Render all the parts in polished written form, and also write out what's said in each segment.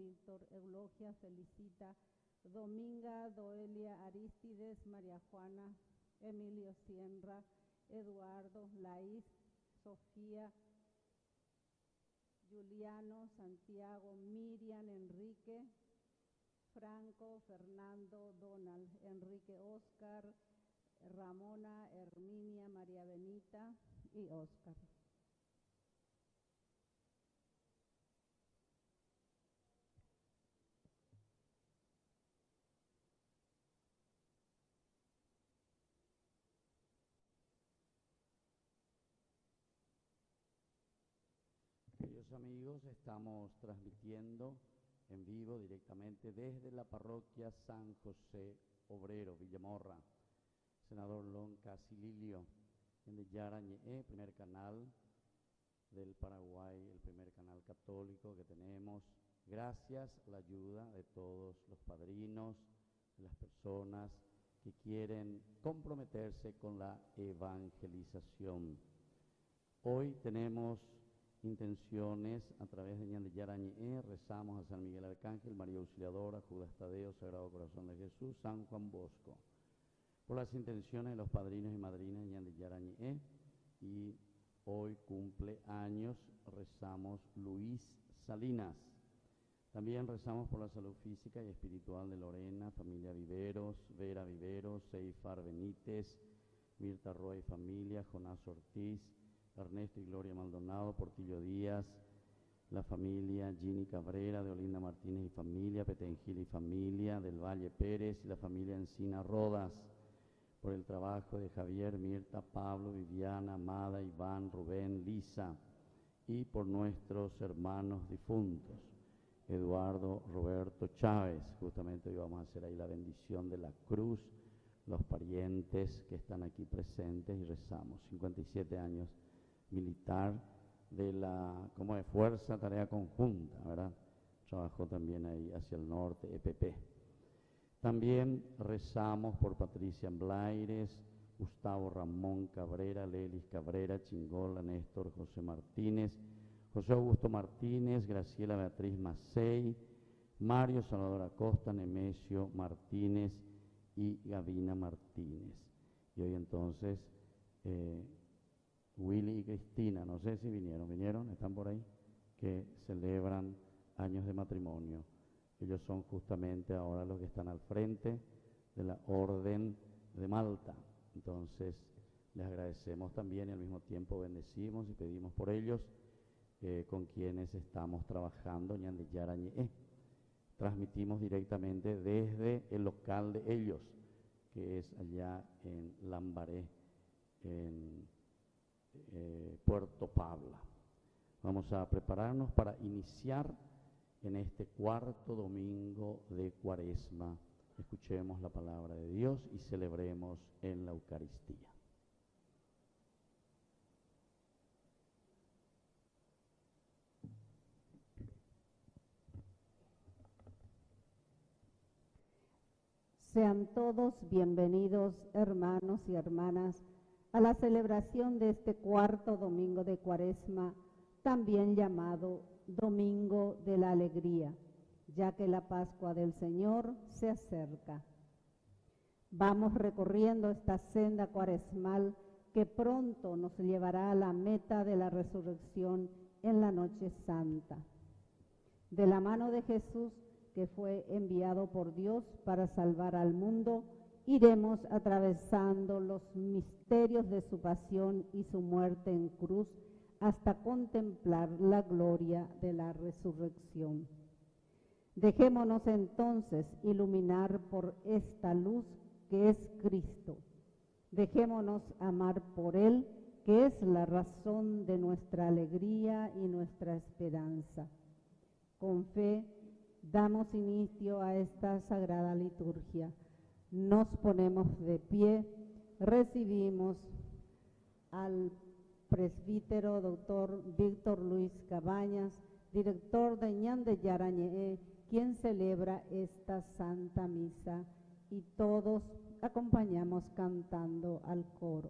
Víctor, Eulogia, Felicita, Dominga, Doelia, Aristides, María Juana, Emilio Siembra, Eduardo, Laís, Sofía, Juliano, Santiago, Miriam, Enrique, Franco, Fernando, Donald, Enrique, Oscar, Ramona, Herminia, María Benita y Oscar. Queridos amigos, estamos transmitiendo en vivo directamente desde la parroquia San José Obrero, Villamorra. Senador Lon Casililio, en de Yarañe, primer canal del Paraguay, el primer canal católico que tenemos, gracias a la ayuda de todos los padrinos, de las personas que quieren comprometerse con la evangelización. Hoy tenemos intenciones a través de Ñande Yarañe, rezamos a San Miguel Arcángel, María Auxiliadora, Judas Tadeo, Sagrado Corazón de Jesús, San Juan Bosco, por las intenciones de los padrinos y madrinas de Ñande Yarañe. Y hoy cumple años, rezamos Luis Salinas. También rezamos por la salud física y espiritual de Lorena, familia Viveros, Vera Viveros, Seifar Benítez, Mirta Roa y familia, Jonás Ortiz, Ernesto y Gloria Maldonado, Portillo Díaz, la familia Gini Cabrera, de Olinda Martínez y familia, Petengil y familia, del Valle Pérez y la familia Encina Rodas, por el trabajo de Javier, Mirta, Pablo, Viviana, Amada, Iván, Rubén, Lisa, y por nuestros hermanos difuntos, Eduardo, Roberto, Chávez. Justamente hoy vamos a hacer ahí la bendición de la cruz, los parientes que están aquí presentes, y rezamos. 57 años militar de la, como de fuerza, tarea conjunta, ¿verdad? Trabajó también ahí hacia el norte, EPP. También rezamos por Patricia Blaires, Gustavo Ramón Cabrera, Lelis Cabrera, Chingola, Néstor José Martínez, José Augusto Martínez, Graciela Beatriz Macei, Mario Salvador Acosta, Nemesio Martínez y Gavina Martínez. Y hoy entonces Willy y Cristina, no sé si vinieron, están por ahí, que celebran años de matrimonio. Ellos son justamente ahora los que están al frente de la Orden de Malta. Entonces, les agradecemos también y al mismo tiempo bendecimos y pedimos por ellos, con quienes estamos trabajando, Ñande Yarañe. Transmitimos directamente desde el local de ellos, que es allá en Lambaré, en Puerto Pabla. Vamos a prepararnos para iniciar en este cuarto domingo de Cuaresma. Escuchemos la palabra de Dios y celebremos en la Eucaristía. Sean todos bienvenidos, hermanos y hermanas, a la celebración de este cuarto domingo de Cuaresma, también llamado Domingo de la Alegría, ya que la Pascua del Señor se acerca. Vamos recorriendo esta senda cuaresmal que pronto nos llevará a la meta de la resurrección en la Noche Santa. De la mano de Jesús, que fue enviado por Dios para salvar al mundo, iremos atravesando los misterios de su pasión y su muerte en cruz hasta contemplar la gloria de la resurrección. Dejémonos entonces iluminar por esta luz que es Cristo. Dejémonos amar por Él, que es la razón de nuestra alegría y nuestra esperanza. Con fe, damos inicio a esta sagrada liturgia. Nos ponemos de pie, recibimos al presbítero doctor Víctor Luis Cabañas, director de Ñande Yarañe, quien celebra esta Santa Misa, y todos acompañamos cantando al coro.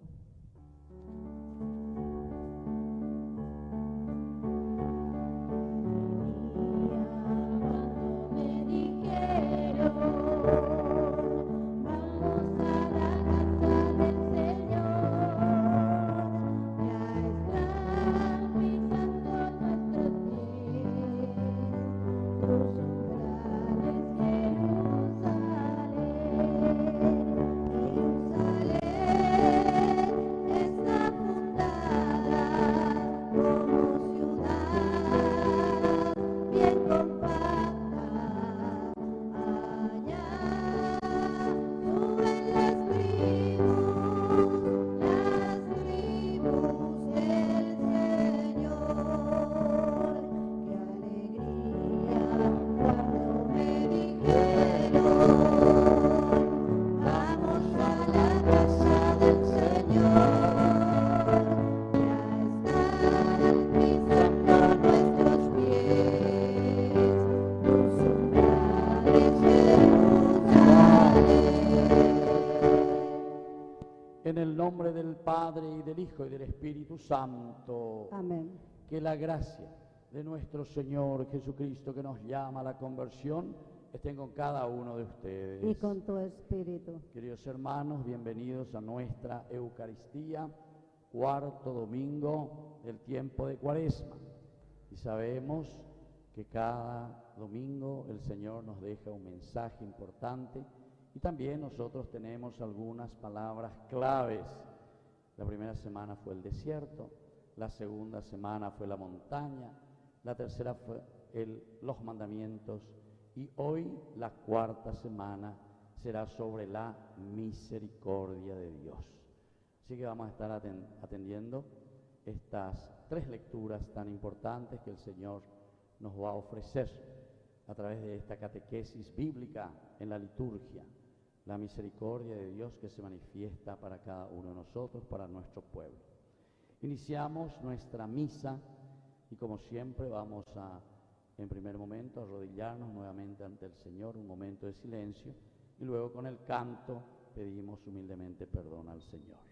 En el nombre del Padre, y del Hijo, y del Espíritu Santo. Amén. Que la gracia de nuestro Señor Jesucristo, que nos llama a la conversión, estén con cada uno de ustedes. Y con tu espíritu. Queridos hermanos, bienvenidos a nuestra Eucaristía, cuarto domingo del tiempo de Cuaresma. Y sabemos que cada domingo el Señor nos deja un mensaje importante y también nosotros tenemos algunas palabras claves. La primera semana fue el desierto, la segunda semana fue la montaña, la tercera fue los mandamientos y hoy la cuarta semana será sobre la misericordia de Dios. Así que vamos a estar atendiendo estas tres lecturas tan importantes que el Señor nos va a ofrecer a través de esta catequesis bíblica en la liturgia, la misericordia de Dios que se manifiesta para cada uno de nosotros, para nuestro pueblo. Iniciamos nuestra misa y como siempre vamos a, en primer momento, arrodillarnos nuevamente ante el Señor, un momento de silencio, y luego con el canto pedimos humildemente perdón al Señor.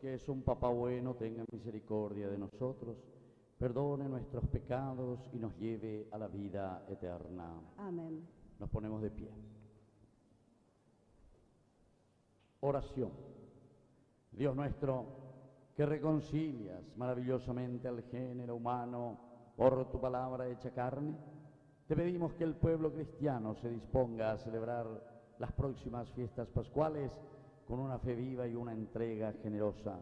Es un Papá bueno, tenga misericordia de nosotros, perdone nuestros pecados y nos lleve a la vida eterna. Amén. Nos ponemos de pie. Oración. Dios nuestro, que reconcilias maravillosamente al género humano por tu palabra hecha carne, te pedimos que el pueblo cristiano se disponga a celebrar las próximas fiestas pascuales con una fe viva y una entrega generosa.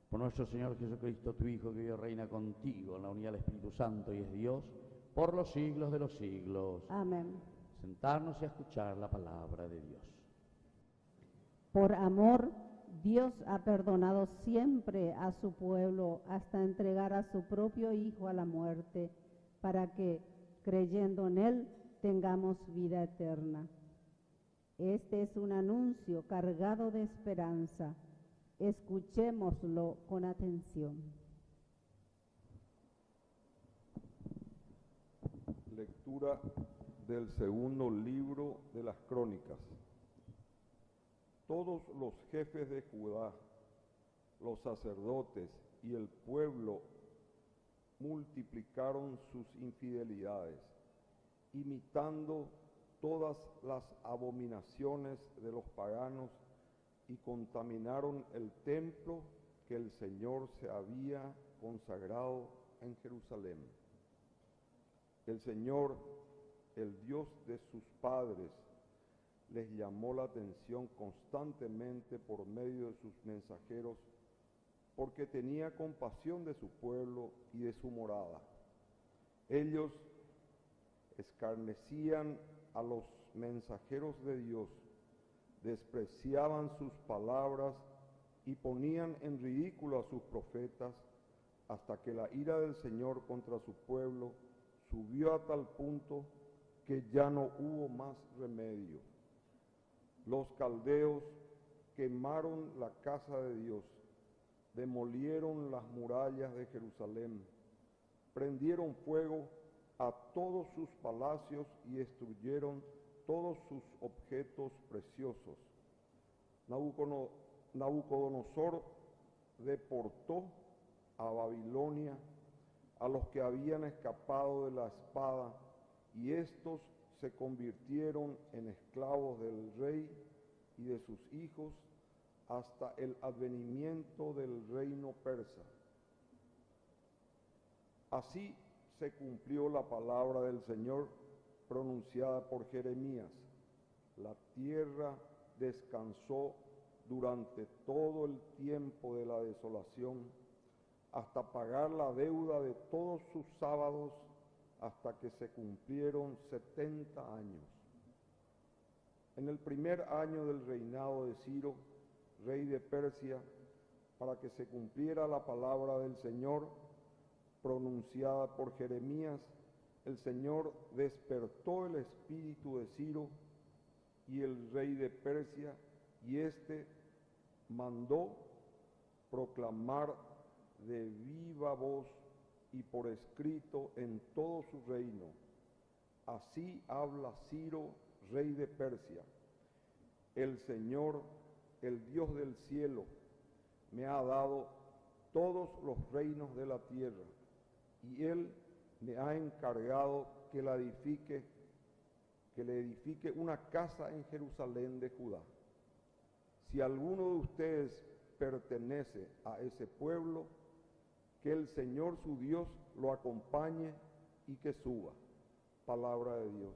Por nuestro Señor Jesucristo, tu Hijo, que vive y reina contigo en la unidad del Espíritu Santo y es Dios, por los siglos de los siglos. Amén. Sentarnos y a escuchar la palabra de Dios. Por amor, Dios ha perdonado siempre a su pueblo hasta entregar a su propio Hijo a la muerte, para que, creyendo en Él, tengamos vida eterna. Este es un anuncio cargado de esperanza. Escuchémoslo con atención. Lectura del segundo libro de las Crónicas. Todos los jefes de Judá, los sacerdotes y el pueblo multiplicaron sus infidelidades, imitando todas las abominaciones de los paganos y contaminaron el templo que el Señor se había consagrado en Jerusalén. El Señor, el Dios de sus padres, les llamó la atención constantemente por medio de sus mensajeros, porque tenía compasión de su pueblo y de su morada. Ellos escarnecían a los mensajeros de Dios, despreciaban sus palabras y ponían en ridículo a sus profetas, hasta que la ira del Señor contra su pueblo subió a tal punto que ya no hubo más remedio. Los caldeos quemaron la casa de Dios, demolieron las murallas de Jerusalén, prendieron fuego a todos sus palacios y destruyeron todos sus objetos preciosos. Nabucodonosor deportó a Babilonia a los que habían escapado de la espada, y estos se convirtieron en esclavos del rey y de sus hijos hasta el advenimiento del reino persa. Así se cumplió la palabra del Señor pronunciada por Jeremías. La tierra descansó durante todo el tiempo de la desolación, hasta pagar la deuda de todos sus sábados, hasta que se cumplieron 70 años. En el primer año del reinado de Ciro, rey de Persia, para que se cumpliera la palabra del Señor pronunciada por Jeremías, el Señor despertó el espíritu de Ciro y el rey de Persia, y éste mandó proclamar de viva voz y por escrito en todo su reino: así habla Ciro, rey de Persia: el Señor, el Dios del cielo, me ha dado todos los reinos de la tierra, y Él me ha encargado que le edifique una casa en Jerusalén de Judá. Si alguno de ustedes pertenece a ese pueblo, que el Señor su Dios lo acompañe y que suba. Palabra de Dios.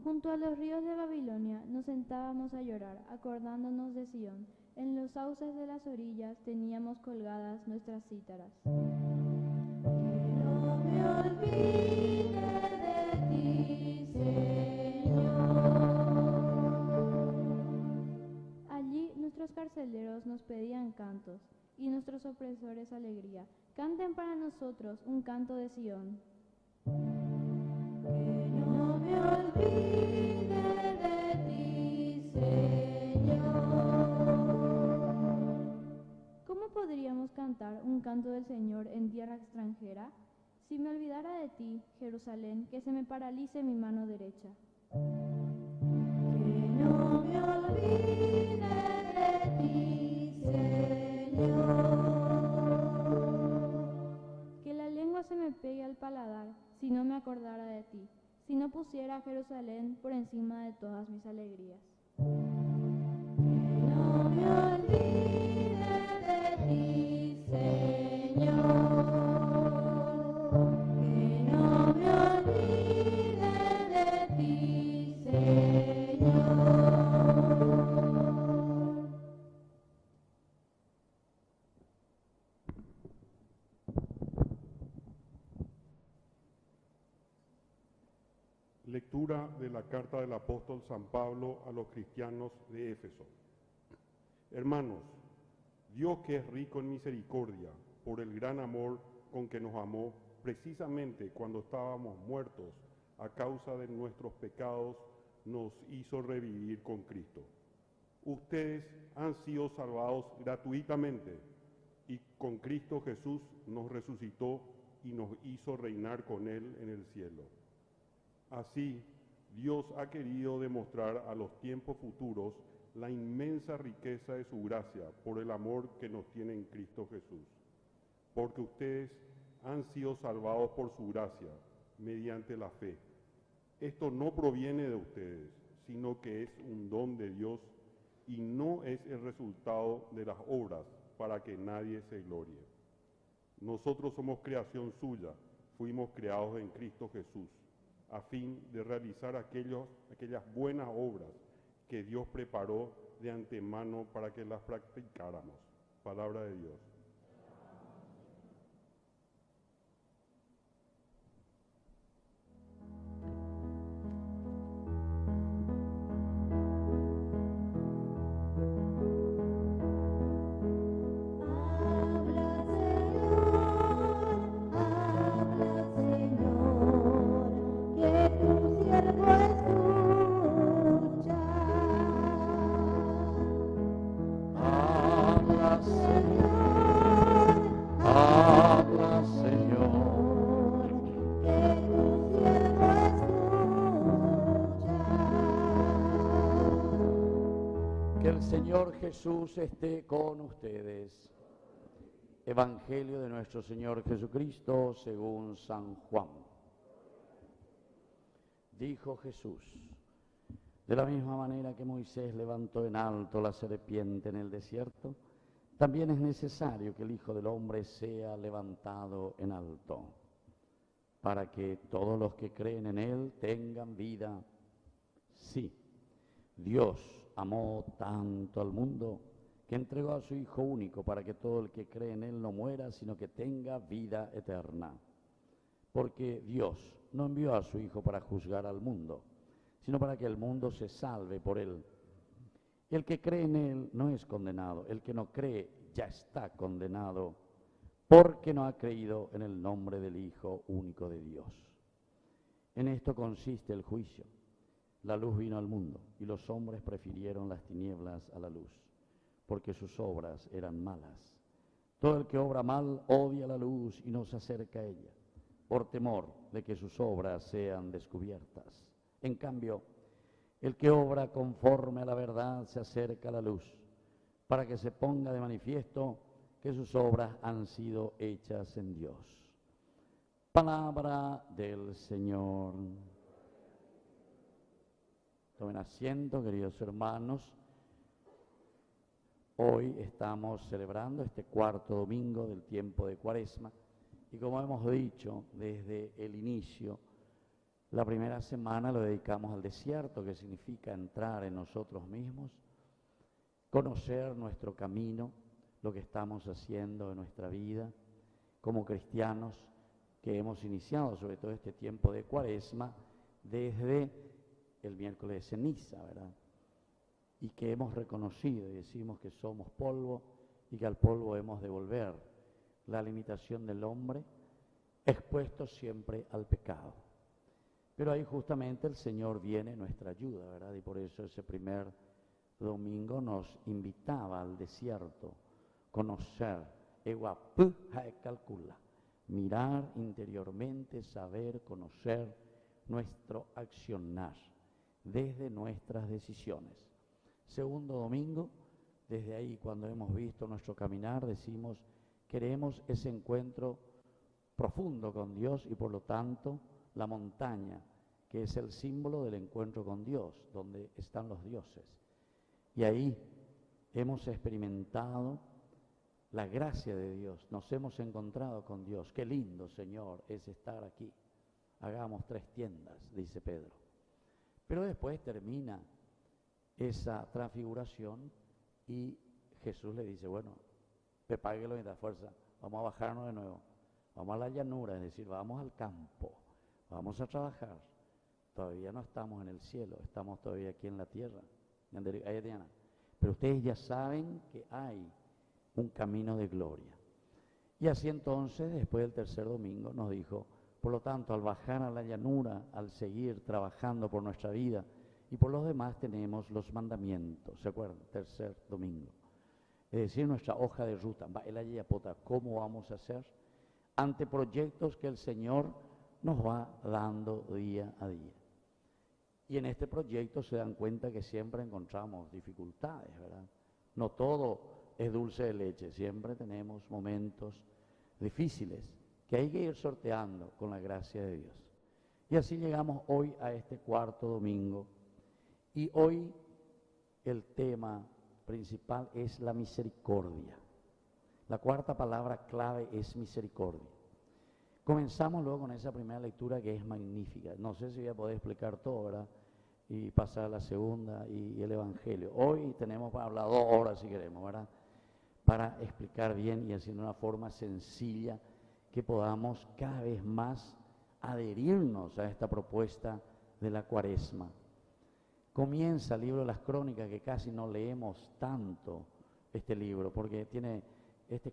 Junto a los ríos de Babilonia nos sentábamos a llorar, acordándonos de Sión. En los sauces de las orillas teníamos colgadas nuestras cítaras. Que no me olvide de ti, Señor. Allí nuestros carceleros nos pedían cantos y nuestros opresores alegría. Canten para nosotros un canto de Sión. Que no me olvide de ti, Señor. ¿Cómo podríamos cantar un canto del Señor en tierra extranjera? Si me olvidara de ti, Jerusalén, que se me paralice mi mano derecha. Que no me olvide de ti, Señor. Que la lengua se me pegue al paladar si no me acordara de ti, si no pusiera a Jerusalén por encima de todas mis alegrías. Que no me olvide de ti, Señor. Que no me olvide de ti, Señor. Lectura de la carta del apóstol San Pablo a los cristianos de Éfeso. Hermanos, Dios, que es rico en misericordia, por el gran amor con que nos amó, precisamente cuando estábamos muertos a causa de nuestros pecados, nos hizo revivir con Cristo. Ustedes han sido salvados gratuitamente, y con Cristo Jesús nos resucitó y nos hizo reinar con Él en el cielo. Así, Dios ha querido demostrar a los tiempos futuros la inmensa riqueza de su gracia por el amor que nos tiene en Cristo Jesús. Porque ustedes han sido salvados por su gracia, mediante la fe. Esto no proviene de ustedes, sino que es un don de Dios, y no es el resultado de las obras para que nadie se glorie. Nosotros somos creación suya, fuimos creados en Cristo Jesús, a fin de realizar aquellas buenas obras que Dios preparó de antemano para que las practicáramos. Palabra de Dios. Señor Jesús esté con ustedes. Evangelio de nuestro Señor Jesucristo según San Juan. Dijo Jesús: de la misma manera que Moisés levantó en alto la serpiente en el desierto, también es necesario que el Hijo del Hombre sea levantado en alto, para que todos los que creen en Él tengan vida. Sí, Dios amó tanto al mundo que entregó a su Hijo único para que todo el que cree en Él no muera, sino que tenga vida eterna. Porque Dios no envió a su Hijo para juzgar al mundo, sino para que el mundo se salve por Él. Y el que cree en Él no es condenado, el que no cree ya está condenado, porque no ha creído en el nombre del Hijo único de Dios. En esto consiste el juicio. La luz vino al mundo, y los hombres prefirieron las tinieblas a la luz, porque sus obras eran malas. Todo el que obra mal odia la luz y no se acerca a ella, por temor de que sus obras sean descubiertas. En cambio, el que obra conforme a la verdad se acerca a la luz, para que se ponga de manifiesto que sus obras han sido hechas en Dios. Palabra del Señor. Tomen asiento, queridos hermanos. Hoy estamos celebrando este cuarto domingo del tiempo de Cuaresma y, como hemos dicho desde el inicio, la primera semana lo dedicamos al desierto, que significa entrar en nosotros mismos, conocer nuestro camino, lo que estamos haciendo en nuestra vida como cristianos que hemos iniciado sobre todo este tiempo de Cuaresma desde el miércoles de ceniza, ¿verdad? Y que hemos reconocido y decimos que somos polvo y que al polvo hemos de volver. La limitación del hombre expuesto siempre al pecado. Pero ahí justamente el Señor viene en nuestra ayuda, ¿verdad? Y por eso ese primer domingo nos invitaba al desierto, conocer, calcula, mirar interiormente, saber, conocer nuestro accionar desde nuestras decisiones. Segundo domingo, desde ahí cuando hemos visto nuestro caminar, decimos, queremos ese encuentro profundo con Dios y por lo tanto la montaña, que es el símbolo del encuentro con Dios, donde están los dioses. Y ahí hemos experimentado la gracia de Dios, nos hemos encontrado con Dios. Qué lindo, Señor, es estar aquí. Hagamos 3 tiendas, dice Pedro. Pero después termina esa transfiguración y Jesús le dice, bueno, prepárelo y da fuerza, vamos a bajarnos de nuevo, vamos a la llanura, es decir, vamos al campo, vamos a trabajar. Todavía no estamos en el cielo, estamos todavía aquí en la tierra. Pero ustedes ya saben que hay un camino de gloria. Y así entonces, después del tercer domingo, nos dijo, por lo tanto, al bajar a la llanura, al seguir trabajando por nuestra vida, y por los demás tenemos los mandamientos, ¿se acuerdan? Tercer domingo. Es decir, nuestra hoja de ruta, ¿cómo vamos a hacer? Ante proyectos que el Señor nos va dando día a día. Y en este proyecto se dan cuenta que siempre encontramos dificultades, ¿verdad? No todo es dulce de leche, siempre tenemos momentos difíciles que hay que ir sorteando con la gracia de Dios. Y así llegamos hoy a este cuarto domingo. Y hoy el tema principal es la misericordia. La cuarta palabra clave es misericordia. Comenzamos luego con esa primera lectura que es magnífica. No sé si voy a poder explicar todo, ¿verdad? Y pasar a la segunda y el Evangelio. Hoy tenemos para hablar 2 horas si queremos, ¿verdad? Para explicar bien y haciendo una forma sencilla que podamos cada vez más adherirnos a esta propuesta de la Cuaresma. Comienza el libro de las Crónicas, que casi no leemos tanto este libro, porque tiene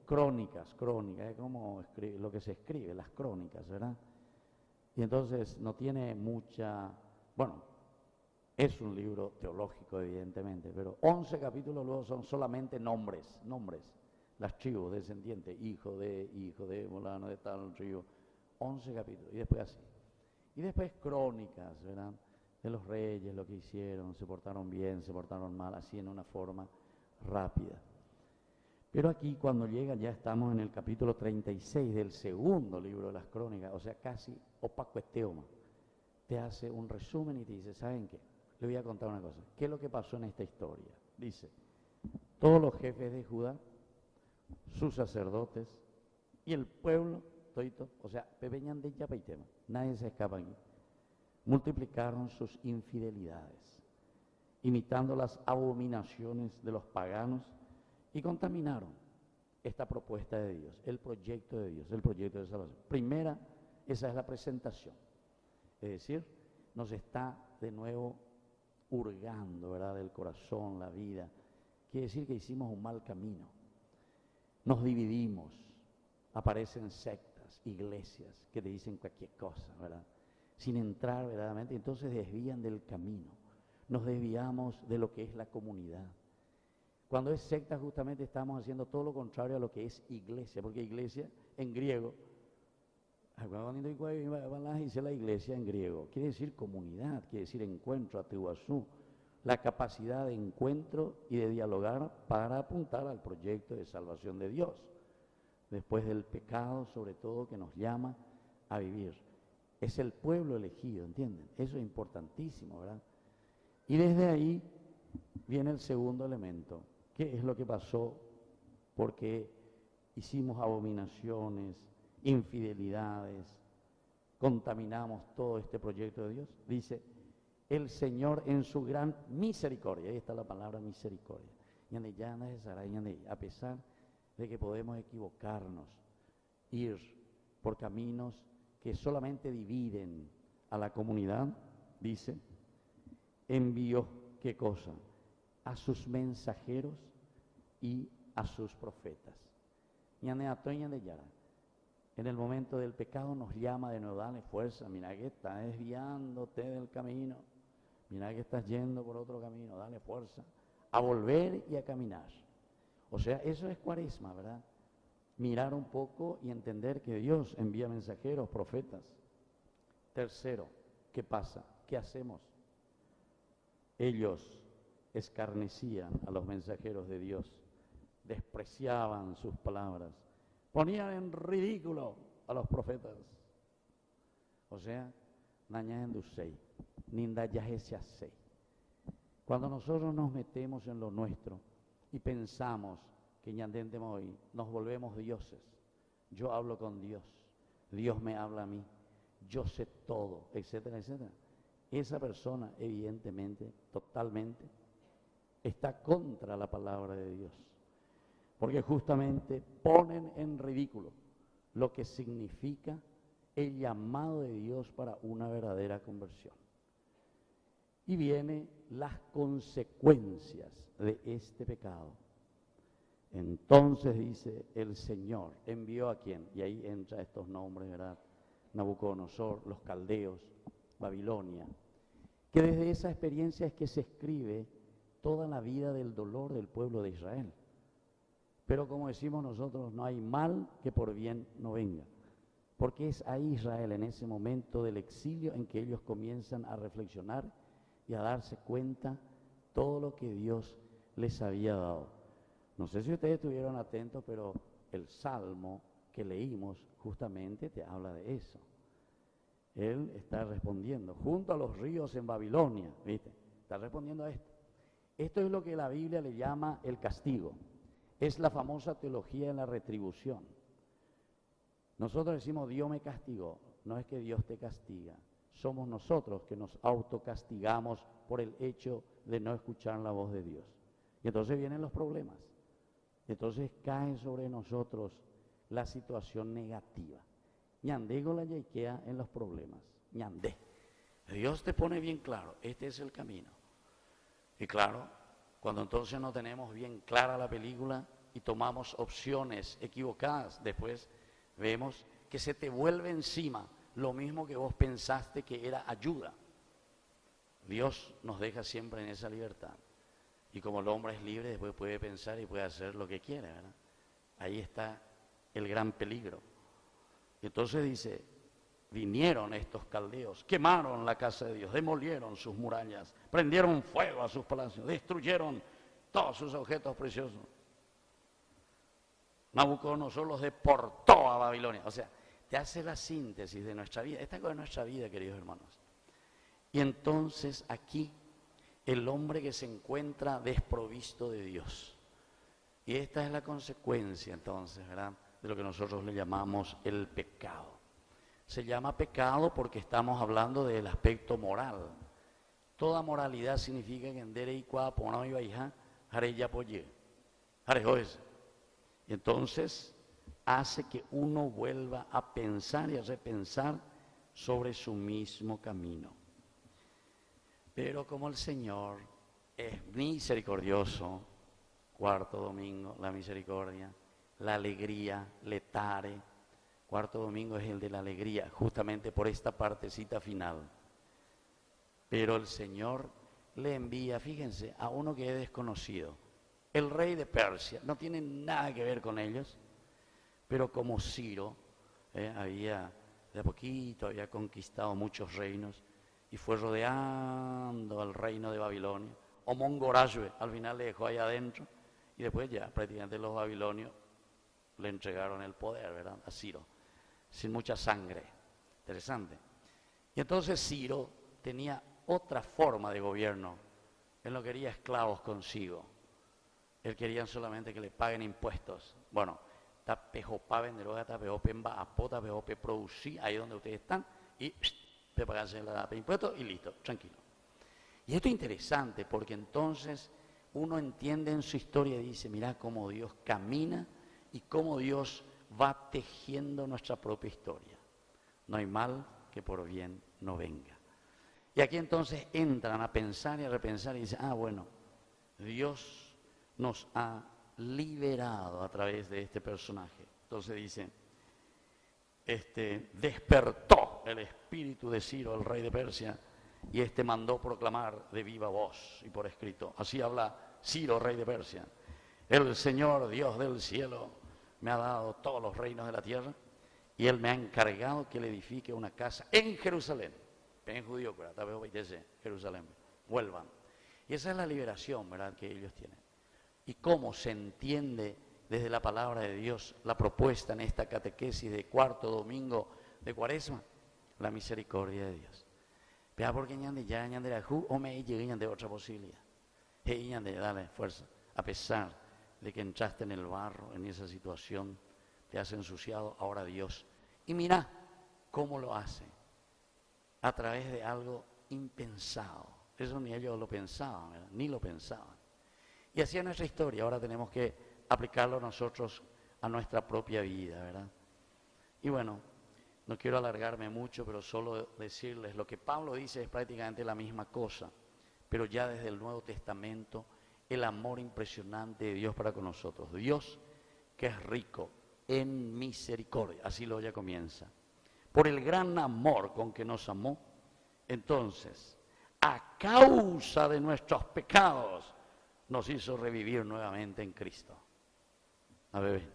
crónicas, es como lo que se escribe, las crónicas, ¿verdad? Y entonces no tiene mucha, bueno, es un libro teológico evidentemente, pero 11 capítulos luego son solamente nombres, las tribus descendientes, hijo de fulano de tal tribu, 11 capítulos, y después así. Y después crónicas, ¿verdad? De los reyes, lo que hicieron, se portaron bien, se portaron mal, así en una forma rápida. Pero aquí cuando llega ya estamos en el capítulo 36 del segundo libro de las Crónicas, o sea, casi opaco esteoma. Te hace un resumen y te dice, ¿saben qué? Le voy a contar una cosa. ¿Qué es lo que pasó en esta historia? Dice, todos los jefes de Judá, sus sacerdotes y el pueblo, todito, o sea, pepeñan de yapaitema, nadie se escapa aquí, multiplicaron sus infidelidades, imitando las abominaciones de los paganos, y contaminaron esta propuesta de Dios, el proyecto de Dios, el proyecto de salvación. Primera, esa es la presentación. Es decir, nos está de nuevo hurgando, ¿verdad?, del corazón, la vida. Quiere decir que hicimos un mal camino. Nos dividimos, aparecen sectas, iglesias que te dicen cualquier cosa, ¿verdad?, sin entrar verdaderamente, entonces desvían del camino. Nos desviamos de lo que es la comunidad. Cuando es secta justamente estamos haciendo todo lo contrario a lo que es iglesia, porque iglesia en griego, dice la iglesia en griego, quiere decir comunidad, quiere decir encuentro, atuazú, la capacidad de encuentro y de dialogar para apuntar al proyecto de salvación de Dios, después del pecado sobre todo que nos llama a vivir. Es el pueblo elegido, ¿entienden? Eso es importantísimo, ¿verdad? Y desde ahí viene el segundo elemento. ¿Qué es lo que pasó? Porque hicimos abominaciones, infidelidades, contaminamos todo este proyecto de Dios. Dice, el Señor en su gran misericordia, ahí está la palabra misericordia, a pesar de que podemos equivocarnos, ir por caminos que solamente dividen a la comunidad, dice, envió, ¿qué cosa? A sus mensajeros y a sus profetas. En el momento del pecado nos llama de nuevo, dale fuerza, mira que estás desviándote del camino, mira que estás yendo por otro camino, dale fuerza, a volver y a caminar. O sea, eso es Cuaresma, ¿verdad? Mirar un poco y entender que Dios envía mensajeros, profetas. Tercero, ¿qué pasa? ¿Qué hacemos? Ellos escarnecían a los mensajeros de Dios, despreciaban sus palabras, ponían en ridículo a los profetas. O sea, cuando nosotros nos metemos en lo nuestro y pensamos que hoy nos volvemos dioses, yo hablo con Dios, Dios me habla a mí, yo sé todo, etcétera, etcétera. Esa persona evidentemente, totalmente, está contra la palabra de Dios, porque justamente ponen en ridículo lo que significa el llamado de Dios para una verdadera conversión. Y vienen las consecuencias de este pecado. Entonces dice, el Señor envió a quién, y ahí entran estos nombres, ¿verdad? Nabucodonosor, los caldeos, Babilonia, que desde esa experiencia es que se escribe toda la vida del dolor del pueblo de Israel. Pero como decimos nosotros, no hay mal que por bien no venga. Porque es a Israel en ese momento del exilio en que ellos comienzan a reflexionar y a darse cuenta todo lo que Dios les había dado. No sé si ustedes estuvieron atentos, pero el Salmo que leímos justamente te habla de eso. Él está respondiendo, junto a los ríos en Babilonia, ¿viste? Está respondiendo a esto. Esto es lo que la Biblia le llama el castigo. Es la famosa teología de la retribución. Nosotros decimos Dios me castigó. No es que Dios te castiga. Somos nosotros que nos autocastigamos por el hecho de no escuchar la voz de Dios. Y entonces vienen los problemas. Y entonces cae sobre nosotros la situación negativa. Ñandé con la yaiquea en los problemas. Ñandé. Dios te pone bien claro, este es el camino. Y claro, cuando entonces no tenemos bien clara la película y tomamos opciones equivocadas, después vemos que se te vuelve encima lo mismo que vos pensaste que era ayuda. Dios nos deja siempre en esa libertad. Y como el hombre es libre, después puede pensar y puede hacer lo que quiere, ¿verdad? Ahí está el gran peligro. Y entonces dice, vinieron estos caldeos, quemaron la casa de Dios, demolieron sus murallas, prendieron fuego a sus palacios, destruyeron todos sus objetos preciosos. Nabucodonosor los deportó a Babilonia. O sea, te hace la síntesis de nuestra vida. Esta cosa es nuestra vida, queridos hermanos. Y entonces aquí el hombre que se encuentra desprovisto de Dios. Y esta es la consecuencia entonces, ¿verdad?, de lo que nosotros le llamamos el pecado. Se llama pecado porque estamos hablando del aspecto moral. Toda moralidad significa que en dere y cuapo y baija, haré ya poye, haré joes. Y entonces hace que uno vuelva a pensar y a repensar sobre su mismo camino. Pero como el Señor es misericordioso, cuarto domingo, la misericordia, la alegría, letare. Cuarto domingo es el de la alegría, justamente por esta partecita final. Pero el Señor le envía, fíjense, a uno que es desconocido. El rey de Persia, no tiene nada que ver con ellos, pero como Ciro, había de a poquito, había conquistado muchos reinos y fue rodeando al reino de Babilonia. O Mongorashue, al final le dejó ahí adentro y después ya prácticamente los babilonios le entregaron el poder, ¿verdad?, a Ciro, sin mucha sangre. Interesante. Y entonces Ciro tenía otra forma de gobierno. Él no quería esclavos consigo. Él quería solamente que le paguen impuestos. Bueno, tapejopa venderoga, tapejopemba, apota, tapejope producir, ahí donde ustedes están, y te pagan el impuesto y listo, tranquilo. Y esto es interesante porque entonces uno entiende en su historia y dice, mira cómo Dios camina y cómo Dios va tejiendo nuestra propia historia. No hay mal que por bien no venga. Y aquí entonces entran a pensar y a repensar y dicen, bueno, Dios nos ha liberado a través de este personaje. Entonces dice, despertó el espíritu de Ciro, el rey de Persia, y mandó proclamar de viva voz y por escrito. Así habla Ciro, rey de Persia. El Señor Dios del cielo me ha dado todos los reinos de la tierra y Él me ha encargado que le edifique una casa en Jerusalén. En judío, Jerusalén. Vuelvan. Y esa es la liberación, ¿verdad?, que ellos tienen. Y cómo se entiende desde la palabra de Dios la propuesta en esta catequesis de cuarto domingo de Cuaresma, la misericordia de Dios. Vea porque ya o me llegué de otra posibilidad. Dale fuerza, a pesar de que entraste en el barro, en esa situación, te has ensuciado, ahora Dios. Y mira cómo lo hace, a través de algo impensado. Eso ni ellos lo pensaban, ¿verdad?, ni lo pensaban. Y así es nuestra historia, ahora tenemos que aplicarlo nosotros a nuestra propia vida, ¿verdad? Y bueno, no quiero alargarme mucho, pero solo decirles, lo que Pablo dice es prácticamente la misma cosa, pero ya desde el Nuevo Testamento, el amor impresionante de Dios para con nosotros. Dios que es rico en misericordia, así lo ya comienza. Por el gran amor con que nos amó, entonces, a causa de nuestros pecados, nos hizo revivir nuevamente en Cristo. A bebé.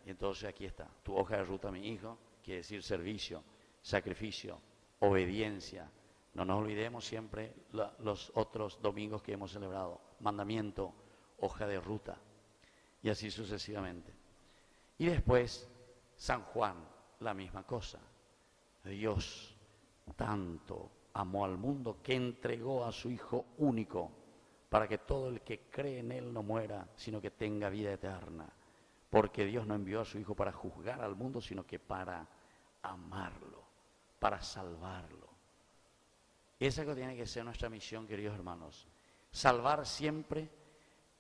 Y entonces aquí está, tu hoja de ruta, mi hijo, quiere decir servicio, sacrificio, obediencia. No nos olvidemos siempre los otros domingos que hemos celebrado. Mandamiento, hoja de ruta, y así sucesivamente. Y después, San Juan, la misma cosa. Dios tanto amó al mundo, que entregó a su Hijo único, para que todo el que cree en Él no muera, sino que tenga vida eterna. Porque Dios no envió a su Hijo para juzgar al mundo, sino que para amarlo, para salvarlo. Esa que tiene que ser nuestra misión, queridos hermanos. Salvar siempre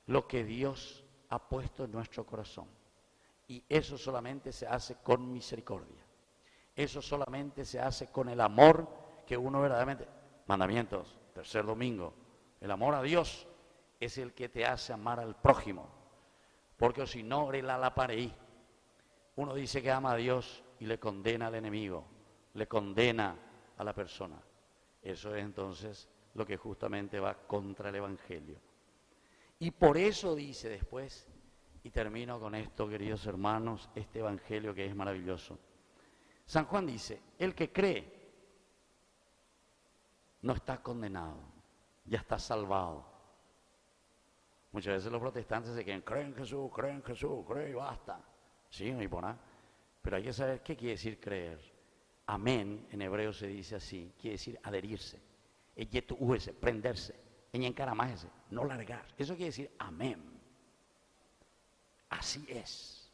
lo que Dios ha puesto en nuestro corazón. Y eso solamente se hace con misericordia. Eso solamente se hace con el amor que uno verdaderamente... Mandamientos, tercer domingo. El amor a Dios es el que te hace amar al prójimo. Porque si no, eres la pareí. Uno dice que ama a Dios y le condena al enemigo, le condena a la persona. Eso es entonces lo que justamente va contra el Evangelio. Y por eso dice después, y termino con esto, queridos hermanos, este Evangelio que es maravilloso. San Juan dice, el que cree no está condenado, ya está salvado. Muchas veces los protestantes se quedan, creen en Jesús, cree y basta. Sí, no hay por nada. Pero hay que saber qué quiere decir creer. Amén, en hebreo se dice así, quiere decir adherirse, prenderse, encaramarse, no largar. Eso quiere decir amén. Así es.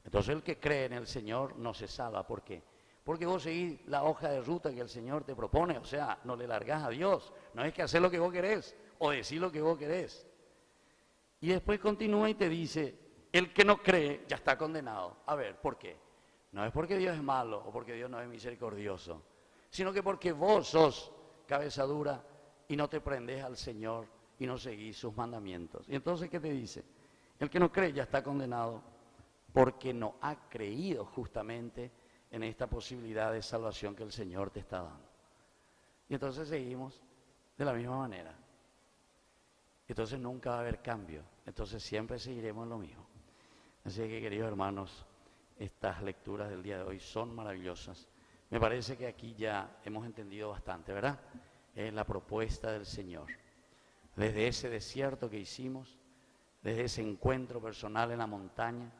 Entonces el que cree en el Señor no se salva. ¿Por qué? Porque vos seguís la hoja de ruta que el Señor te propone, o sea, no le largás a Dios. No es que hacer lo que vos querés o decir lo que vos querés. Y después continúa y te dice, el que no cree ya está condenado. A ver, ¿por qué? No es porque Dios es malo o porque Dios no es misericordioso, sino que porque vos sos cabeza dura y no te prendés al Señor y no seguís sus mandamientos. Y entonces, ¿qué te dice? El que no cree ya está condenado porque no ha creído justamente en esta posibilidad de salvación que el Señor te está dando. Y entonces seguimos de la misma manera. Entonces nunca va a haber cambio. Entonces siempre seguiremos en lo mismo. Así que, queridos hermanos, estas lecturas del día de hoy son maravillosas. Me parece que aquí ya hemos entendido bastante, ¿verdad? Es la propuesta del Señor. Desde ese desierto que hicimos, desde ese encuentro personal en la montaña,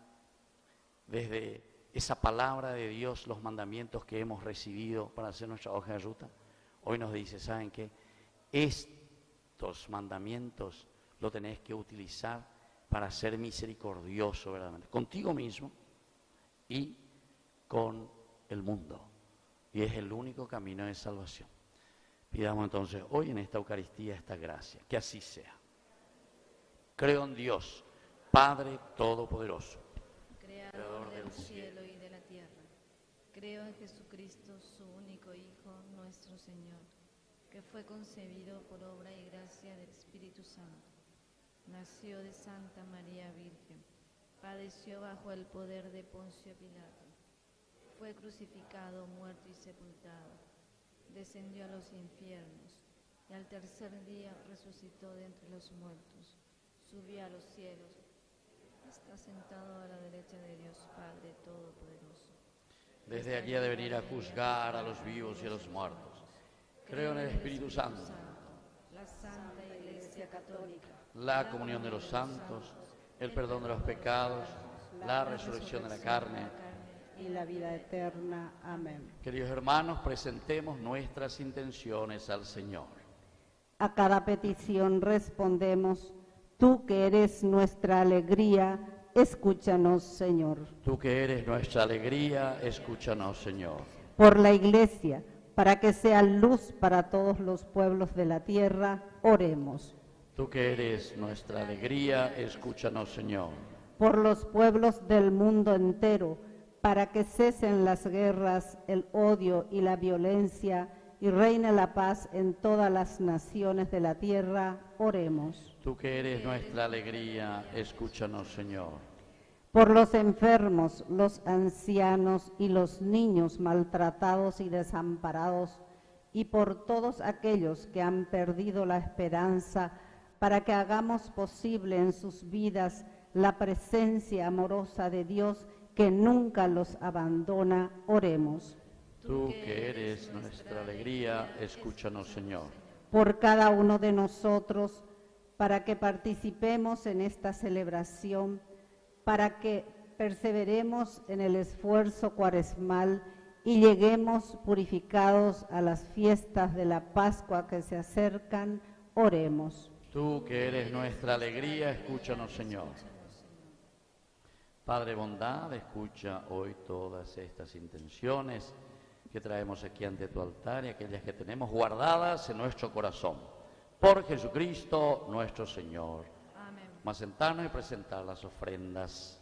desde esa palabra de Dios, los mandamientos que hemos recibido para hacer nuestra hoja de ruta, hoy nos dice, ¿saben qué? Estos mandamientos lo tenés que utilizar para ser misericordioso verdaderamente, contigo mismo y con el mundo. Y es el único camino de salvación. Pidamos entonces hoy en esta Eucaristía esta gracia, que así sea. Creo en Dios, Padre Todopoderoso, Creador del cielo y de la tierra. Creo en Jesucristo, su único Hijo, nuestro Señor, que fue concebido por obra y gracia del Espíritu Santo. Nació de Santa María Virgen, padeció bajo el poder de Poncio Pilato, fue crucificado, muerto y sepultado, descendió a los infiernos, y al tercer día resucitó de entre los muertos, subió a los cielos, está sentado a la derecha de Dios Padre Todopoderoso. Desde allí ha de venir a juzgar a los vivos y a los muertos. Creo en el Espíritu Santo, la Santa Iglesia Católica, la comunión de los santos, el perdón de los pecados, la resurrección de la carne y la vida eterna. Amén. Queridos hermanos, presentemos nuestras intenciones al Señor. A cada petición respondemos, tú que eres nuestra alegría, escúchanos, Señor. Tú que eres nuestra alegría, escúchanos, Señor. Por la Iglesia, para que sea luz para todos los pueblos de la tierra, oremos. Tú que eres nuestra alegría, escúchanos, Señor. Por los pueblos del mundo entero, para que cesen las guerras, el odio y la violencia, y reine la paz en todas las naciones de la tierra, oremos. Tú que eres nuestra alegría, escúchanos, Señor. Por los enfermos, los ancianos y los niños maltratados y desamparados, y por todos aquellos que han perdido la esperanza, para que hagamos posible en sus vidas la presencia amorosa de Dios que nunca los abandona, oremos. Tú que eres nuestra alegría, escúchanos, Señor. Por cada uno de nosotros, para que participemos en esta celebración, para que perseveremos en el esfuerzo cuaresmal y lleguemos purificados a las fiestas de la Pascua que se acercan, oremos. Tú que eres nuestra alegría, escúchanos, Señor. Padre bondad, escucha hoy todas estas intenciones que traemos aquí ante tu altar y aquellas que tenemos guardadas en nuestro corazón. Por Jesucristo nuestro Señor. Amén. Vamos a sentarnos y presentar las ofrendas.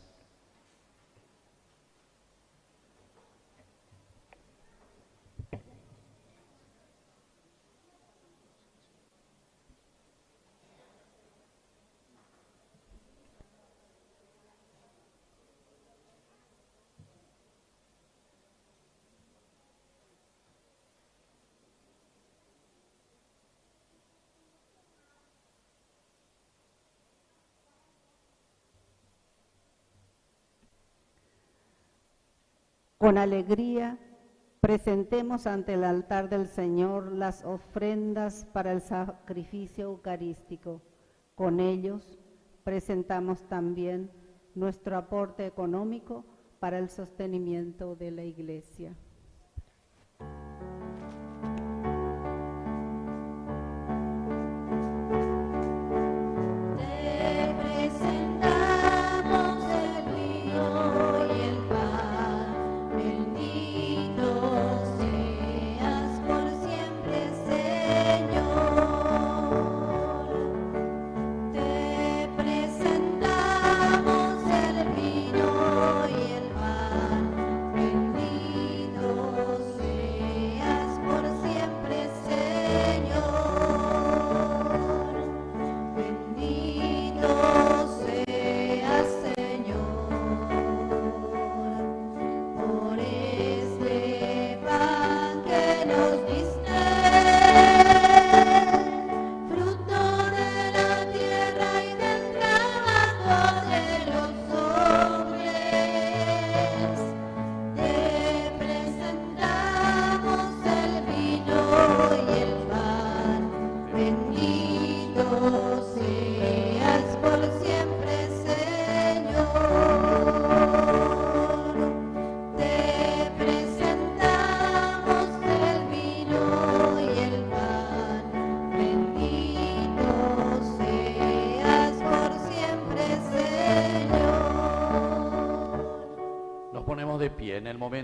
Con alegría, presentemos ante el altar del Señor las ofrendas para el sacrificio eucarístico. Con ellos, presentamos también nuestro aporte económico para el sostenimiento de la Iglesia.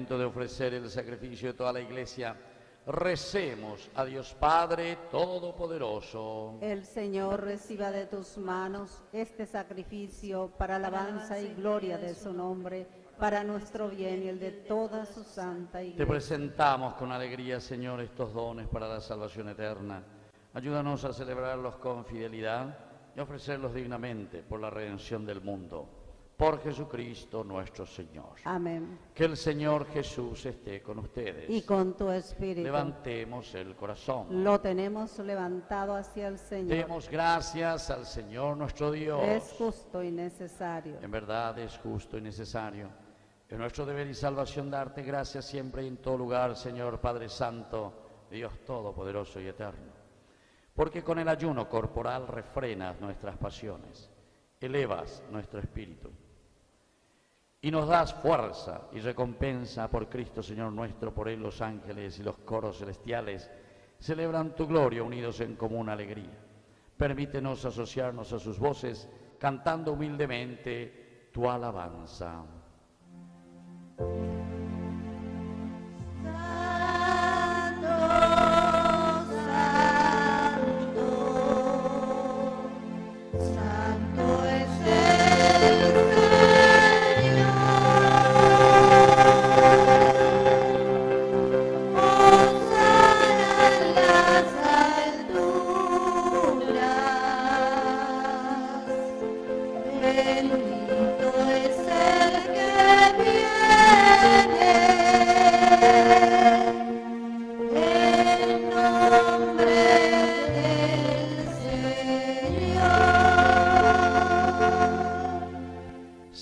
De ofrecer el sacrificio de toda la Iglesia, recemos a Dios Padre Todopoderoso. El Señor reciba de tus manos este sacrificio para alabanza y gloria de su nombre, para nuestro bien y el de toda su santa Iglesia. Te presentamos con alegría, Señor, estos dones para la salvación eterna. Ayúdanos a celebrarlos con fidelidad y a ofrecerlos dignamente por la redención del mundo. Por Jesucristo nuestro Señor. Amén. Que el Señor Jesús esté con ustedes. Y con tu espíritu. Levantemos el corazón. Lo tenemos levantado hacia el Señor. Demos gracias al Señor nuestro Dios. Es justo y necesario. En verdad es justo y necesario. Es nuestro deber y salvación darte gracias siempre y en todo lugar, Señor Padre Santo, Dios Todopoderoso y Eterno. Porque con el ayuno corporal refrenas nuestras pasiones, elevas nuestro espíritu y nos das fuerza y recompensa por Cristo Señor nuestro. Por Él los ángeles y los coros celestiales celebran tu gloria unidos en común alegría. Permítenos asociarnos a sus voces cantando humildemente tu alabanza.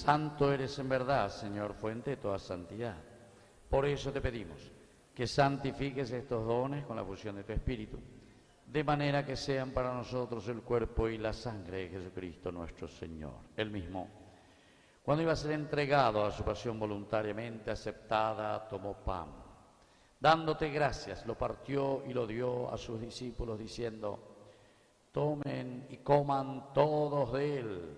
Santo eres en verdad, Señor, fuente de toda santidad. Por eso te pedimos que santifiques estos dones con la fusión de tu Espíritu, de manera que sean para nosotros el cuerpo y la sangre de Jesucristo nuestro Señor. Él mismo, cuando iba a ser entregado a su pasión voluntariamente aceptada, tomó pan Dándote gracias, lo partió y lo dio a sus discípulos, diciendo: tomen y coman todos de él,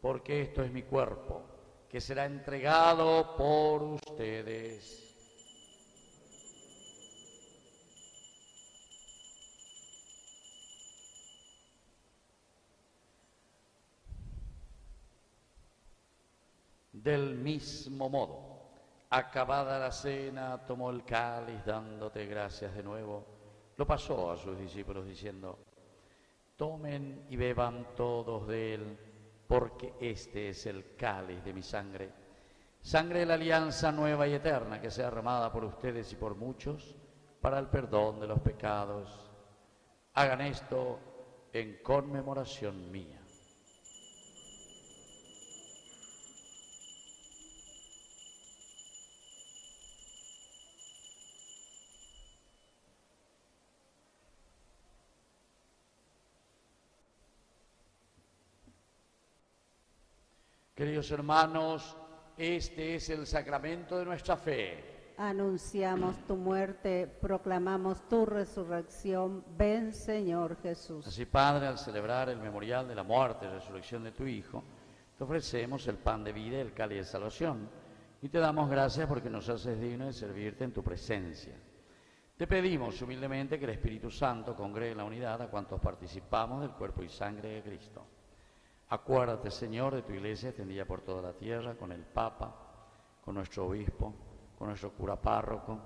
porque esto es mi cuerpo, que será entregado por ustedes. Del mismo modo, acabada la cena, tomó el cáliz, dándote gracias de nuevo, lo pasó a sus discípulos diciendo: tomen y beban todos de él, porque este es el cáliz de mi sangre, sangre de la alianza nueva y eterna, que sea derramada por ustedes y por muchos para el perdón de los pecados. Hagan esto en conmemoración mía. Queridos hermanos, este es el sacramento de nuestra fe. Anunciamos tu muerte, proclamamos tu resurrección. Ven, Señor Jesús. Así, Padre, al celebrar el memorial de la muerte y resurrección de tu Hijo, te ofrecemos el pan de vida y el cáliz de salvación, y te damos gracias porque nos haces digno de servirte en tu presencia. Te pedimos humildemente que el Espíritu Santo congregue en la unidad a cuantos participamos del cuerpo y sangre de Cristo. Acuérdate, Señor, de tu iglesia extendida por toda la tierra, con el Papa, con nuestro obispo, con nuestro cura párroco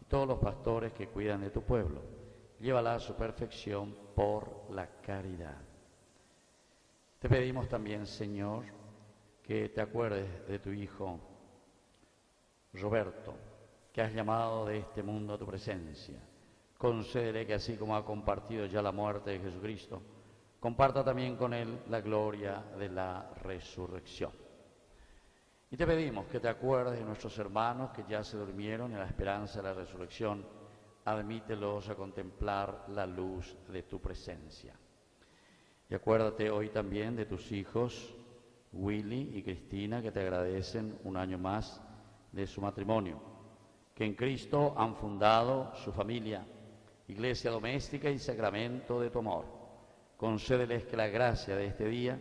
y todos los pastores que cuidan de tu pueblo. Llévala a su perfección por la caridad. Te pedimos también, Señor, que te acuerdes de tu hijo Roberto, que has llamado de este mundo a tu presencia. Concédele que así como ha compartido ya la muerte de Jesucristo, comparta también con él la gloria de la resurrección. Y te pedimos que te acuerdes de nuestros hermanos que ya se durmieron en la esperanza de la resurrección. Admítelos a contemplar la luz de tu presencia. Y acuérdate hoy también de tus hijos, Willy y Cristina, que te agradecen un año más de su matrimonio, que en Cristo han fundado su familia, iglesia doméstica y sacramento de tu amor. Concédeles que la gracia de este día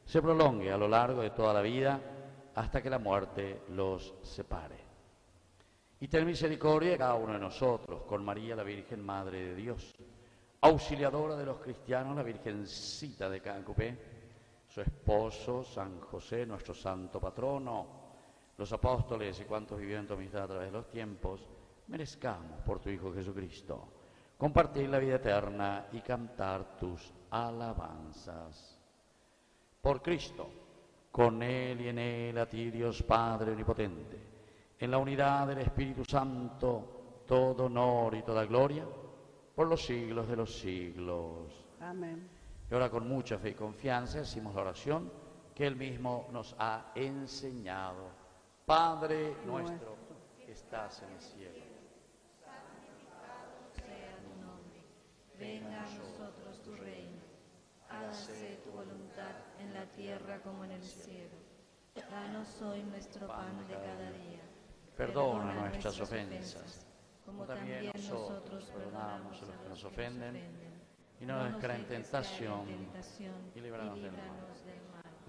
se prolongue a lo largo de toda la vida hasta que la muerte los separe. Y ten misericordia de cada uno de nosotros, con María, la Virgen Madre de Dios, auxiliadora de los cristianos, la Virgencita de Cancupé, su esposo, San José, nuestro santo patrono, los apóstoles y cuantos vivieron tu amistad a través de los tiempos, merezcamos por tu Hijo Jesucristo compartir la vida eterna y cantar tus alabanzas. Por Cristo, con Él y en Él, a ti, Dios Padre Omnipotente, en la unidad del Espíritu Santo, todo honor y toda gloria, por los siglos de los siglos. Amén. Y ahora con mucha fe y confianza decimos la oración que Él mismo nos ha enseñado. Padre nuestro que estás en el cielo. Venga a nosotros tu reino, hágase tu voluntad en la tierra como en el cielo. Danos hoy nuestro pan de cada día. Perdona nuestras ofensas, como también nosotros perdonamos a los que nos ofenden, y no nos dejes en tentación, y líbranos del mal.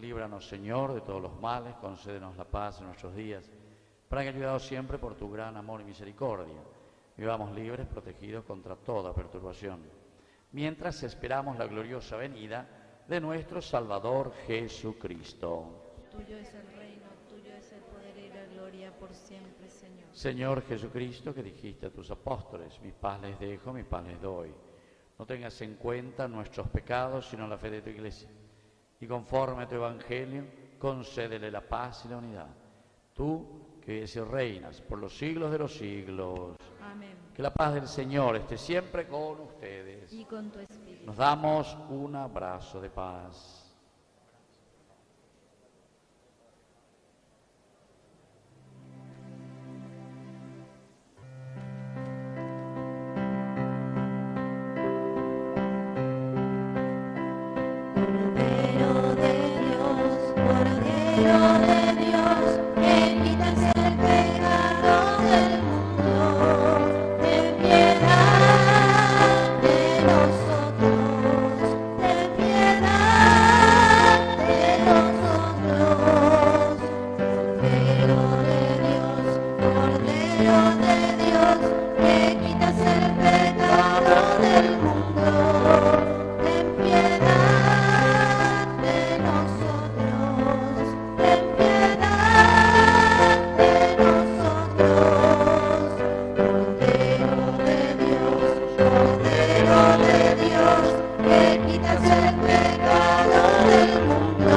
Líbranos, Señor, de todos los males, concédenos la paz en nuestros días, para que, ayudados siempre por tu gran amor y misericordia, vivamos libres, protegidos contra toda perturbación, mientras esperamos la gloriosa venida de nuestro Salvador Jesucristo. Tuyo es el reino, tuyo es el poder y la gloria por siempre, Señor. Señor Jesucristo, que dijiste a tus apóstoles: mi paz les dejo, mi paz les doy. No tengas en cuenta nuestros pecados, sino la fe de tu iglesia. Y conforme a tu evangelio, concédele la paz y la unidad. Tú, que vives y reinas por los siglos de los siglos. Amén. Que la paz del Señor esté siempre con ustedes. Y con tu espíritu. Nos damos un abrazo de paz. Cordero de Dios, Cordero de Dios, que quitas el pecado del mundo. del mundo, ten piedad de nosotros, ten piedad de nosotros. Cordero de Dios, que quitas el pecado del mundo,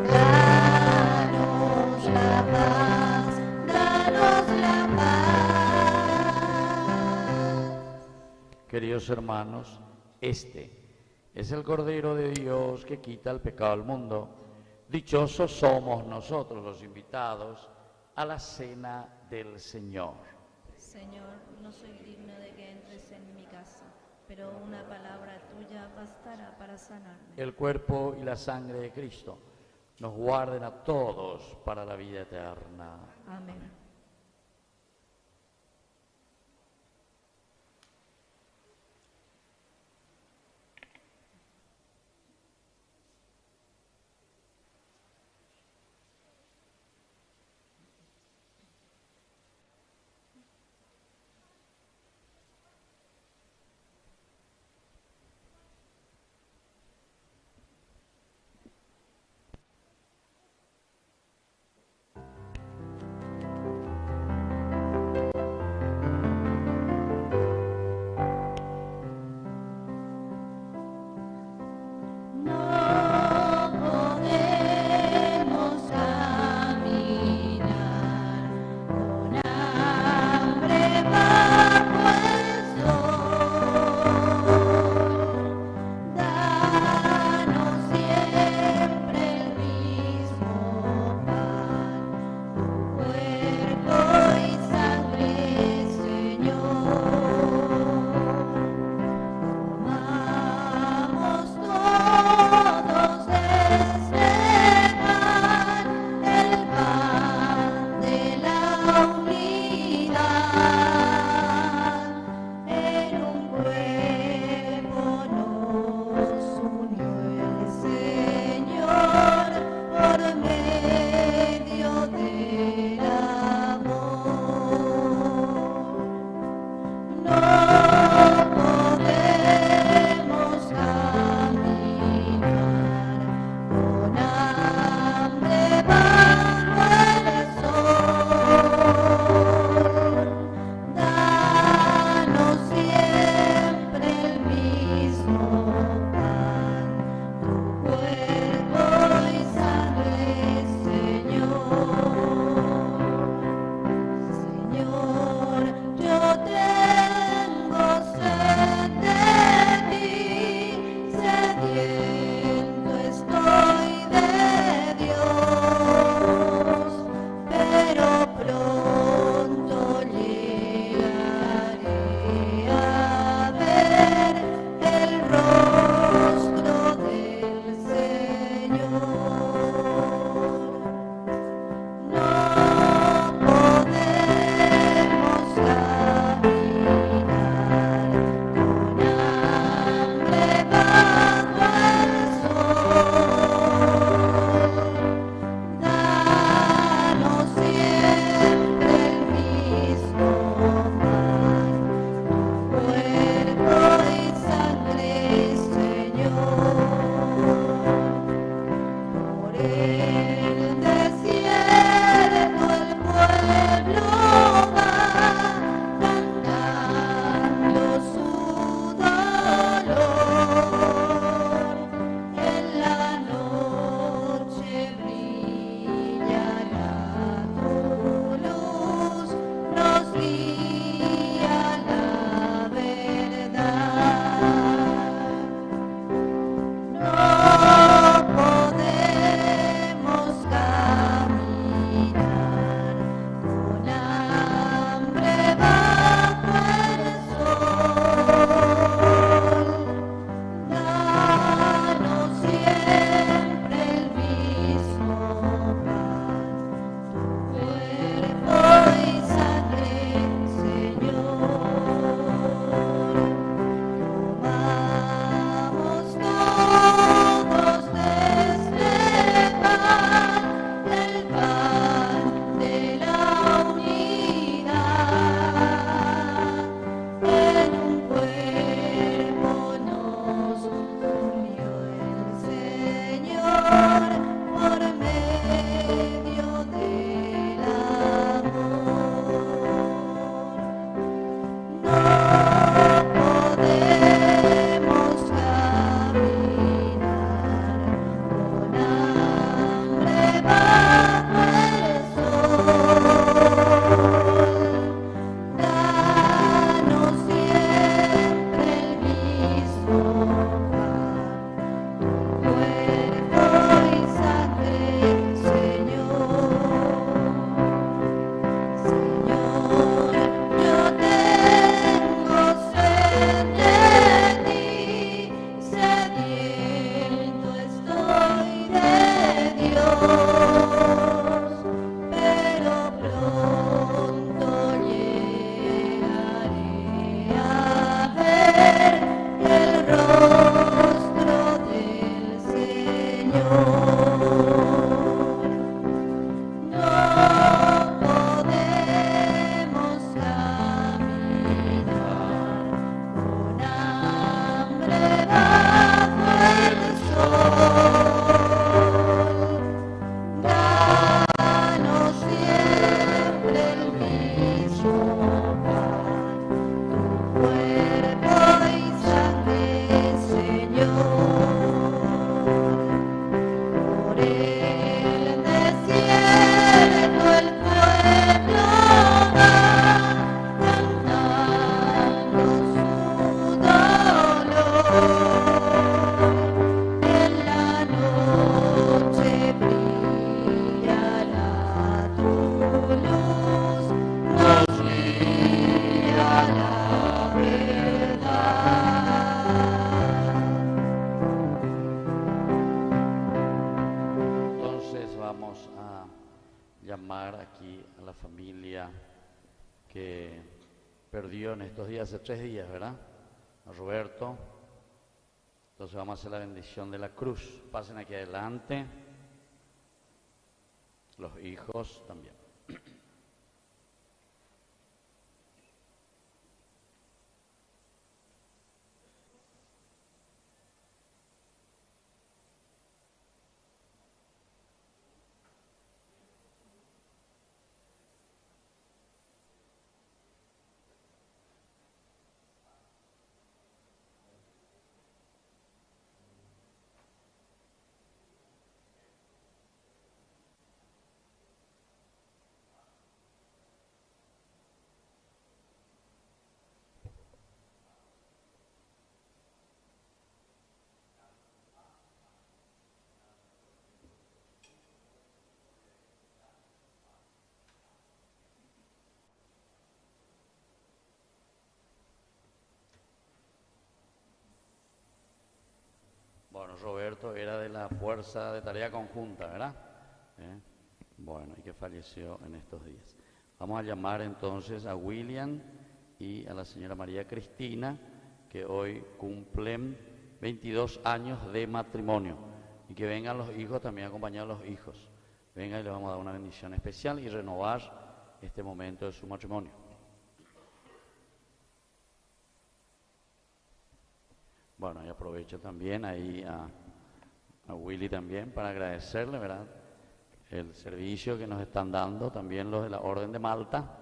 danos la paz, danos la paz. Queridos hermanos, este es el Cordero de Dios que quita el pecado del mundo. Dichosos somos nosotros los invitados a la cena del Señor. Señor, no soy digno de que entres en mi casa, pero una palabra tuya bastará para sanarme. El cuerpo y la sangre de Cristo nos guarden a todos para la vida eterna. Amén. aquí a la familia que perdió en estos días, hace 3 días, ¿verdad? A Roberto. Entonces vamos a hacer la bendición de la cruz. Pasen aquí adelante. Los hijos también. Bueno, Roberto era de la Fuerza de Tarea Conjunta, ¿verdad? Bueno, y que falleció en estos días. Vamos a llamar entonces a William y a la señora María Cristina, que hoy cumplen 22 años de matrimonio. Y que vengan los hijos, también acompañados los hijos. Vengan y les vamos a dar una bendición especial y renovar este momento de su matrimonio. Bueno, y aprovecho también ahí a Willy también para agradecerle, ¿verdad?, el servicio que nos están dando, también los de la Orden de Malta,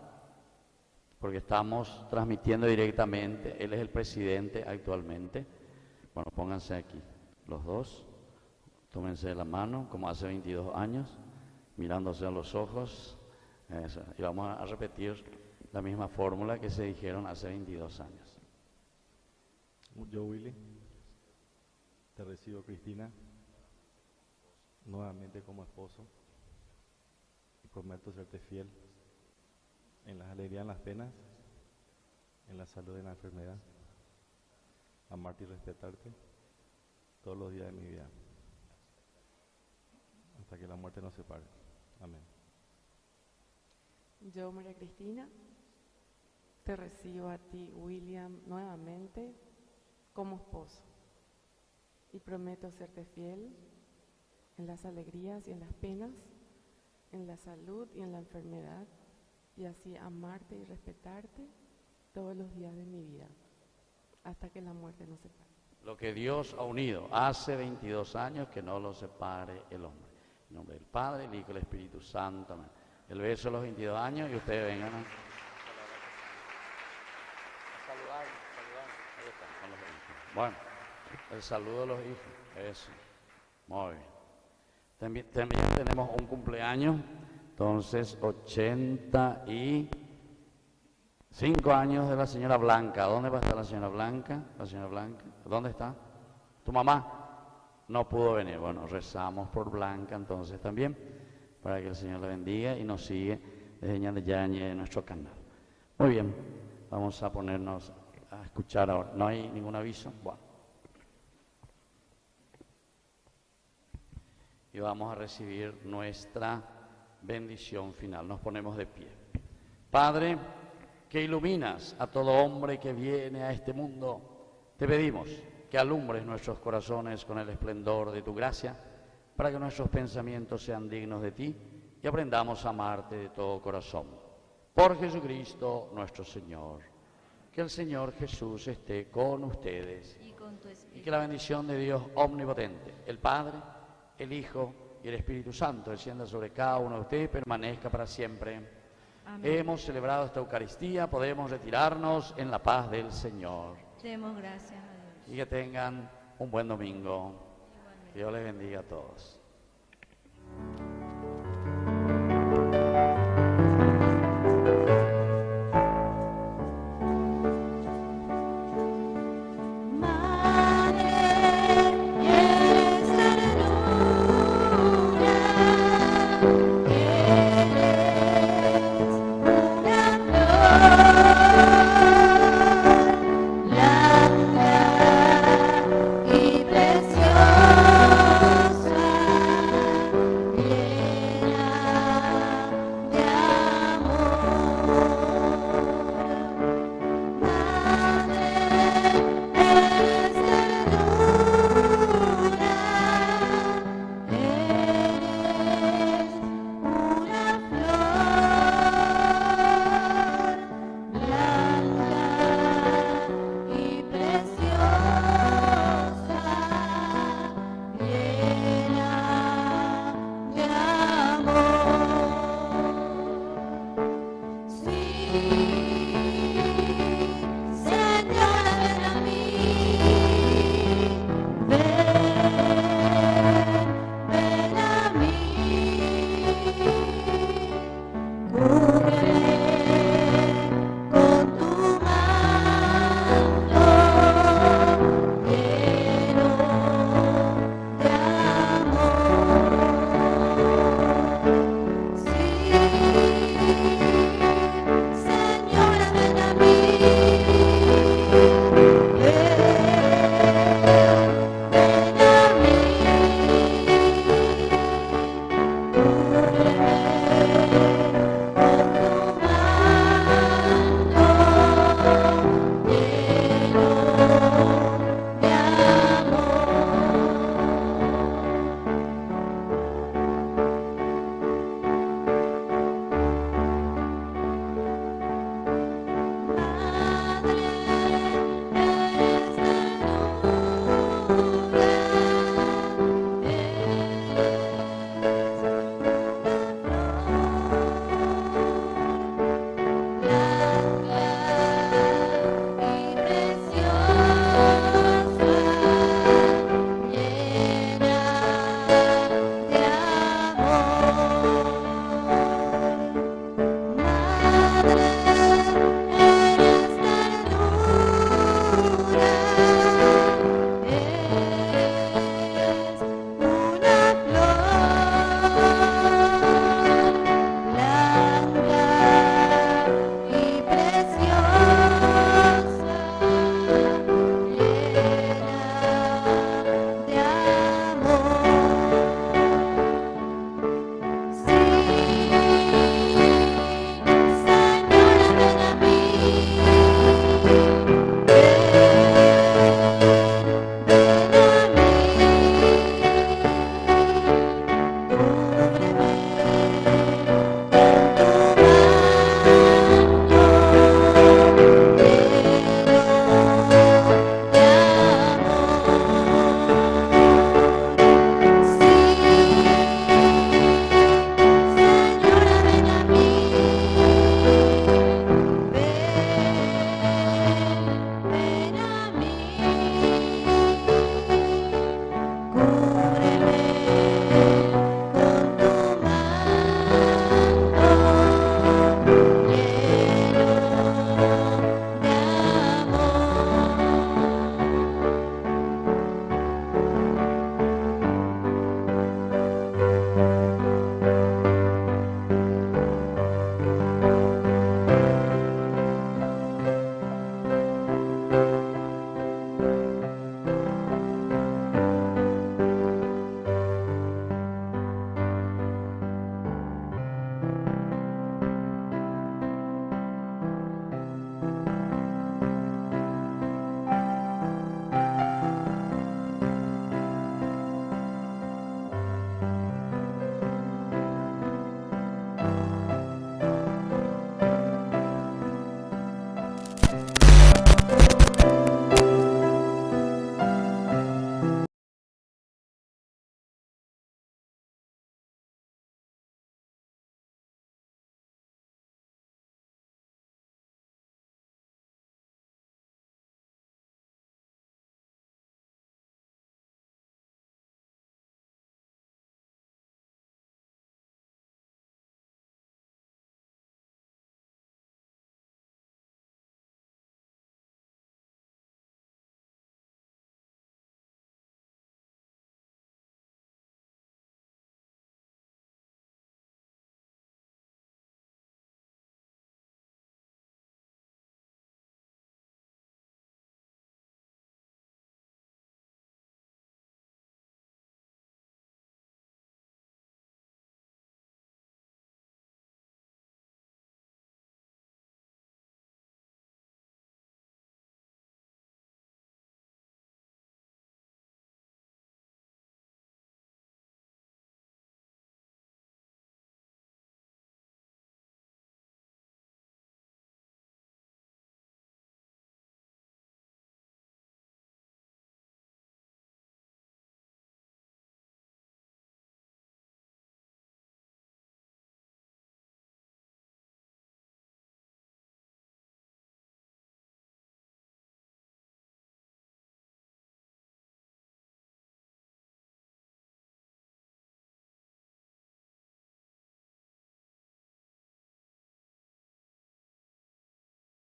porque estamos transmitiendo directamente. Él es el presidente actualmente. Bueno, pónganse aquí, los dos, tómense de la mano, como hace 22 años, mirándose a los ojos, eso. Y vamos a repetir la misma fórmula que se dijeron hace 22 años. Yo, Willy, te recibo, Cristina, nuevamente como esposo y prometo serte fiel en las alegrías, en las penas, en la salud y en la enfermedad, amarte y respetarte todos los días de mi vida, hasta que la muerte nos separe. Amén. Yo, María Cristina, te recibo a ti, William, nuevamente como esposo y prometo serte fiel en las alegrías y en las penas, en la salud y en la enfermedad, y así amarte y respetarte todos los días de mi vida, hasta que la muerte nos separe. Lo que Dios ha unido hace 22 años, que no lo separe el hombre. En nombre del Padre, el Hijo y el Espíritu Santo. Amén. El beso de los 22 años y ustedes vengan a saludar. Ahí están, con los hijos. Bueno, el saludo de los hijos. Eso. Muy bien. También tenemos un cumpleaños. Entonces, 85 años de la señora Blanca. ¿Dónde va a estar la señora Blanca? La señora Blanca. ¿Dónde está? ¿Tu mamá? No pudo venir. Bueno, rezamos por Blanca entonces también, para que el Señor la bendiga y nos sigue desde Ñañe en nuestro canal. Muy bien, vamos a ponernos a escuchar ahora. ¿No hay ningún aviso? Bueno. Y vamos a recibir nuestra bendición final. Nos ponemos de pie. Padre, que iluminas a todo hombre que viene a este mundo, te pedimos que alumbres nuestros corazones con el esplendor de tu gracia, para que nuestros pensamientos sean dignos de ti y aprendamos a amarte de todo corazón. Por Jesucristo nuestro Señor. Que el Señor Jesús esté con ustedes Y con tu y espíritu. que la bendición de Dios omnipotente, el Padre, el Hijo y el Espíritu Santo descienda sobre cada uno de ustedes y permanezca para siempre. Amén. Hemos celebrado esta Eucaristía, podemos retirarnos en la paz del Señor. Demos gracias a Dios. Y que tengan un buen domingo. Igualmente. Que Dios les bendiga a todos.